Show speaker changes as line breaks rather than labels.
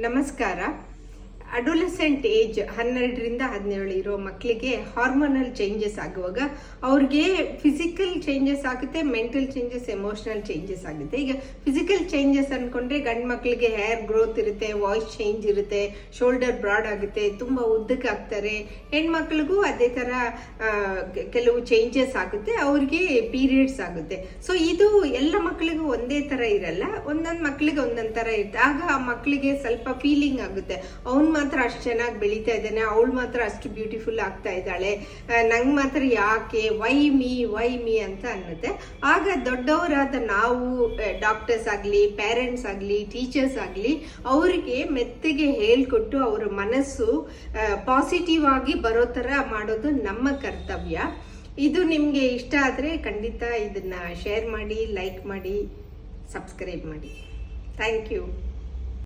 ನಮಸ್ಕಾರ. Adolescent age 12ರಿಂದ 17 ಇರೋ ಮಕ್ಕಳಿಗೆ ಹಾರ್ಮೋನಲ್ ಚೇಂಜಸ್ ಆಗುವಾಗ ಅವ್ರಿಗೆ ಫಿಸಿಕಲ್ ಚೇಂಜಸ್ ಆಗುತ್ತೆ, ಮೆಂಟಲ್ ಚೇಂಜಸ್, ಎಮೋಷನಲ್ ಚೇಂಜಸ್ ಆಗುತ್ತೆ. ಈಗ ಫಿಸಿಕಲ್ ಚೇಂಜಸ್ ಅನ್ಕೊಂಡ್ರೆ ಗಂಡು ಮಕ್ಕಳಿಗೆ ಹೇರ್ ಗ್ರೋತ್ ಇರುತ್ತೆ, ವಾಯ್ಸ್ ಚೇಂಜ್ ಇರುತ್ತೆ, ಶೋಲ್ಡರ್ ಬ್ರಾಡ್ ಆಗುತ್ತೆ, ತುಂಬ ಉದ್ದಕ್ಕೆ ಆಗ್ತಾರೆ. ಹೆಣ್ಮಕ್ಳಿಗೂ ಅದೇ ಥರ ಕೆಲವು ಚೇಂಜಸ್ ಆಗುತ್ತೆ, ಅವ್ರಿಗೆ ಪೀರಿಯಡ್ಸ್ ಆಗುತ್ತೆ. ಸೊ ಇದು ಎಲ್ಲ ಮಕ್ಕಳಿಗೂ ಒಂದೇ ಥರ ಇರಲ್ಲ, ಒಂದೊಂದು ಮಕ್ಕಳಿಗೆ ಒಂದೊಂದು ಥರ ಇರುತ್ತೆ. ಆಗ ಆ ಮಕ್ಕಳಿಗೆ ಸ್ವಲ್ಪ ಫೀಲಿಂಗ್ ಆಗುತ್ತೆ, ಅವ್ನು ಮಾತ್ರ ಅಷ್ಟು ಚೆನ್ನಾಗಿ ಬೆಳೀತಾ ಇದ್ದಾನೆ, ಅವಳು ಮಾತ್ರ ಅಷ್ಟು ಬ್ಯೂಟಿಫುಲ್ ಆಗ್ತಾ ಇದ್ದಾಳೆ, ನಂಗೆ ಮಾತ್ರ ಯಾಕೆ, ವೈ ಮೀ ಅಂತ ಅನ್ನುತ್ತೆ. ಆಗ ದೊಡ್ಡವರಾದ ನಾವು ಡಾಕ್ಟರ್ಸ್ ಆಗಲಿ, ಪೇರೆಂಟ್ಸ್ ಆಗಲಿ, ಟೀಚರ್ಸ್ ಆಗಲಿ ಅವರಿಗೆ ಮೆತ್ತಗೆ ಹೇಳ್ಕೊಟ್ಟು ಅವರ ಮನಸ್ಸು ಪಾಸಿಟಿವ್ ಆಗಿ ಬರೋ ಥರ ಮಾಡೋದು ನಮ್ಮ ಕರ್ತವ್ಯ. ಇದು ನಿಮಗೆ ಇಷ್ಟ ಆದರೆ ಖಂಡಿತ ಇದನ್ನು ಶೇರ್ ಮಾಡಿ, ಲೈಕ್ ಮಾಡಿ, ಸಬ್ಸ್ಕ್ರೈಬ್ ಮಾಡಿ. Thank you.